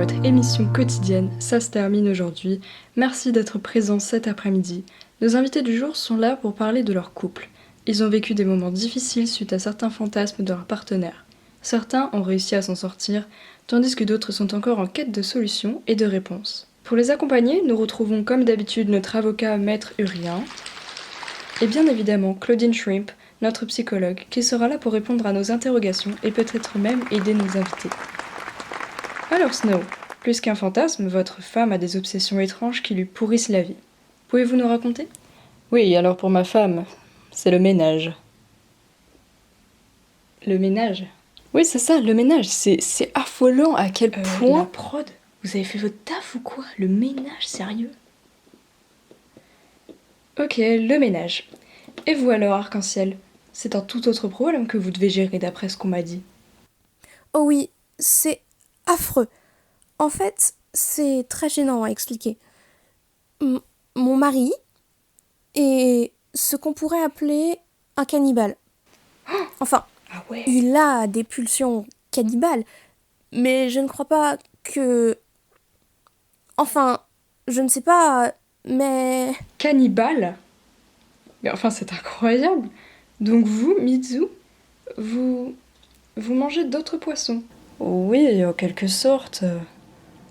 votre émission quotidienne, ça se termine aujourd'hui. Merci d'être présents cet après-midi. Nos invités du jour sont là pour parler de leur couple. Ils ont vécu des moments difficiles suite à certains fantasmes de leur partenaire. Certains ont réussi à s'en sortir, tandis que d'autres sont encore en quête de solutions et de réponses. Pour les accompagner, nous retrouvons comme d'habitude notre avocat Maître Urien, et bien évidemment Claudine Shrimp, notre psychologue, qui sera là pour répondre à nos interrogations et peut-être même aider nos invités. Alors Snow, plus qu'un fantasme, votre femme a des obsessions étranges qui lui pourrissent la vie. Pouvez-vous nous raconter ? Oui, alors pour ma femme, c'est le ménage. Le ménage ? Oui, c'est ça, le ménage. C'est affolant à quel point... La prod ? Vous avez fait votre taf ou quoi ? Le ménage, sérieux ? Ok, le ménage. Et vous alors, Arc-en-Ciel ? C'est un tout autre problème que vous devez gérer d'après ce qu'on m'a dit. Oh oui, c'est affreux. En fait, c'est très gênant à expliquer. Mon mari est ce qu'on pourrait appeler un cannibale. Enfin, Ah ouais. il a des pulsions cannibales, mais je ne crois pas que... Enfin, je ne sais pas, mais... Cannibale ? Mais enfin, c'est incroyable. Donc vous, Mizu, vous mangez d'autres poissons ? Oui, en quelque sorte.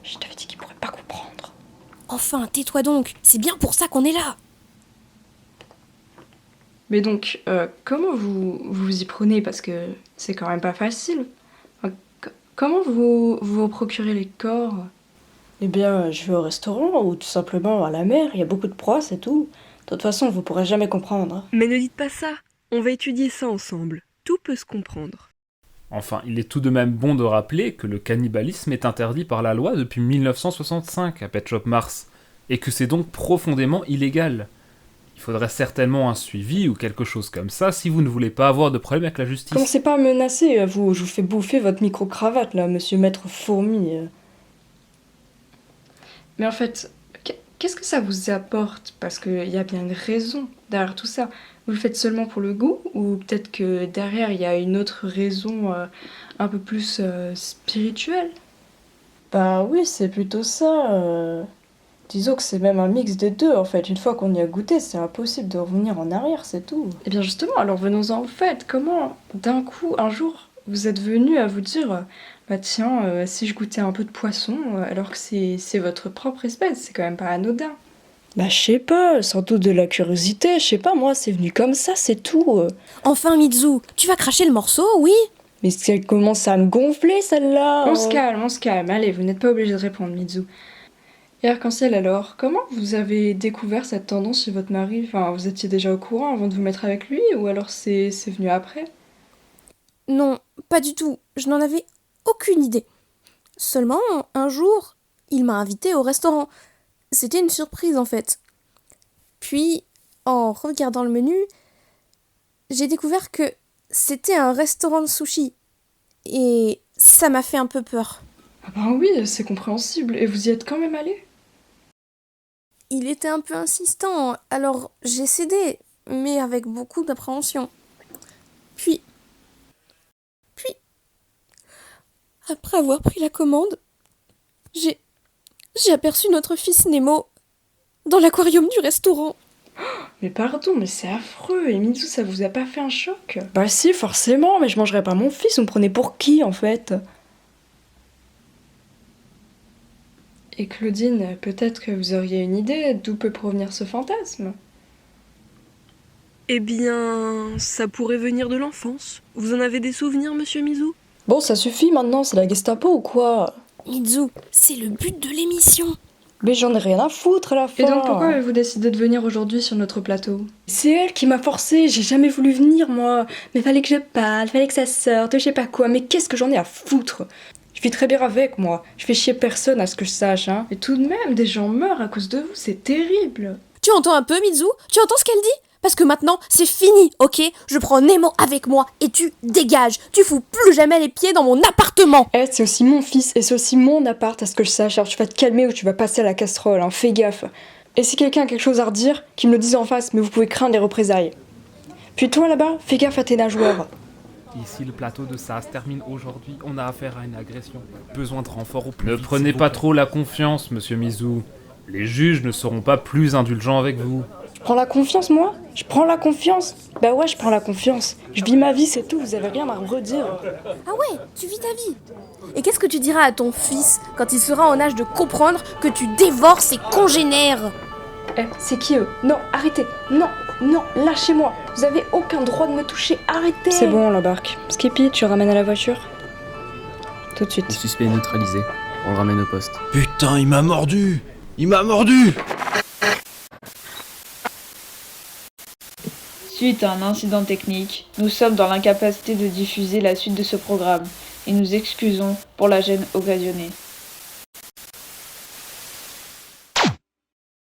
Je t'avais dit qu'il pourrait pas comprendre. Enfin, tais-toi donc, c'est bien pour ça qu'on est là. Mais donc, comment vous y prenez ? Parce que c'est quand même pas facile. Enfin, comment vous procurez les corps ? Eh bien, je vais au restaurant ou tout simplement à la mer. Il y a beaucoup de proies, c'est tout. De toute façon, vous pourrez jamais comprendre. Mais ne dites pas ça, on va étudier ça ensemble. Tout peut se comprendre. Enfin, il est tout de même bon de rappeler que le cannibalisme est interdit par la loi depuis 1965 à Pet Shop Mars, et que c'est donc profondément illégal. Il faudrait certainement un suivi ou quelque chose comme ça si vous ne voulez pas avoir de problème avec la justice. Commencez pas à me menacer, vous. Je vous fais bouffer votre micro-cravate, là, monsieur Maître Fourmi. Mais en fait, qu'est-ce que ça vous apporte ? Parce qu'il y a bien une raison derrière tout ça. Vous le faites seulement pour le goût ? Ou peut-être que derrière, il y a une autre raison un peu plus spirituelle ? Bah oui, c'est plutôt ça. Disons que c'est même un mix des deux, en fait. Une fois qu'on y a goûté, c'est impossible de revenir en arrière, c'est tout. Eh bien justement, alors venons-en au fait. Comment, d'un coup, un jour, vous êtes venu à vous dire... Bah tiens, si je goûtais un peu de poisson, alors que c'est votre propre espèce, c'est quand même pas anodin. Bah je sais pas, sans doute de la curiosité, je sais pas, moi c'est venu comme ça, c'est tout. Enfin, Mizu, tu vas cracher le morceau, oui ? Mais elle commence à me gonfler celle-là. On se calme, allez, vous n'êtes pas obligé de répondre, Mizu. Et Arc-en-Ciel alors, comment vous avez découvert cette tendance chez votre mari ? Enfin, vous étiez déjà au courant avant de vous mettre avec lui, ou alors c'est venu après ? Non, pas du tout, je n'en avais aucune idée. Seulement, un jour, il m'a invité au restaurant. C'était une surprise en fait. Puis, en regardant le menu, j'ai découvert que c'était un restaurant de sushi. Et ça m'a fait un peu peur. Ah ben oui, c'est compréhensible, et vous y êtes quand même allé ? Il était un peu insistant, alors j'ai cédé, mais avec beaucoup d'appréhension. Puis, après avoir pris la commande, j'ai aperçu notre fils Nemo dans l'aquarium du restaurant. Mais pardon, mais c'est affreux, et Mizu, ça vous a pas fait un choc ? Bah si, forcément, mais je mangerais pas mon fils, vous me prenez pour qui, en fait ? Et Claudine, peut-être que vous auriez une idée d'où peut provenir ce fantasme ? Eh bien, ça pourrait venir de l'enfance. Vous en avez des souvenirs, monsieur Mizu ? Bon, ça suffit maintenant, c'est la Gestapo ou quoi ? Mizu, c'est le but de l'émission. Mais j'en ai rien à foutre à la fin. Et donc pourquoi avez-vous décidé de venir aujourd'hui sur notre plateau ? C'est elle qui m'a forcée, j'ai jamais voulu venir moi. Mais fallait que je parle, fallait que ça sorte, je sais pas quoi, mais qu'est-ce que j'en ai à foutre ? Je vis très bien avec moi, je fais chier personne à ce que je sache, hein. Et tout de même, des gens meurent à cause de vous, c'est terrible. Tu entends un peu, Mizu ? Tu entends ce qu'elle dit ? Parce que maintenant, c'est fini, ok ? Je prends Nemo avec moi et tu dégages. Tu fous plus jamais les pieds dans mon appartement. Eh, c'est aussi mon fils et c'est aussi mon appart à ce que je sache. Alors tu vas te calmer ou tu vas passer à la casserole, hein. Fais gaffe. Et si quelqu'un a quelque chose à redire, qu'il me le dise en face, mais vous pouvez craindre les représailles. Puis toi là-bas, fais gaffe à tes nageoires. Ici, le plateau de SAS termine aujourd'hui. On a affaire à une agression. Besoin de renfort au plus vite. Ne prenez pas trop la confiance, monsieur Mizu. Les juges ne seront pas plus indulgents avec vous. Je prends la confiance, moi? Je prends la confiance? Bah ouais, je prends la confiance. Je vis ma vie, c'est tout, vous avez rien à me redire. Ah ouais, tu vis ta vie. Et qu'est-ce que tu diras à ton fils quand il sera en âge de comprendre que tu dévores ses congénères? Eh, c'est qui eux? Non, arrêtez. Non, non, lâchez-moi. Vous avez aucun droit de me toucher, arrêtez. C'est bon, on l'embarque. Skippy, tu le ramènes à la voiture? Tout de suite. Le suspect est neutralisé. On le ramène au poste. Putain, il m'a mordu! Il m'a mordu! Suite à un incident technique, nous sommes dans l'incapacité de diffuser la suite de ce programme et nous excusons pour la gêne occasionnée.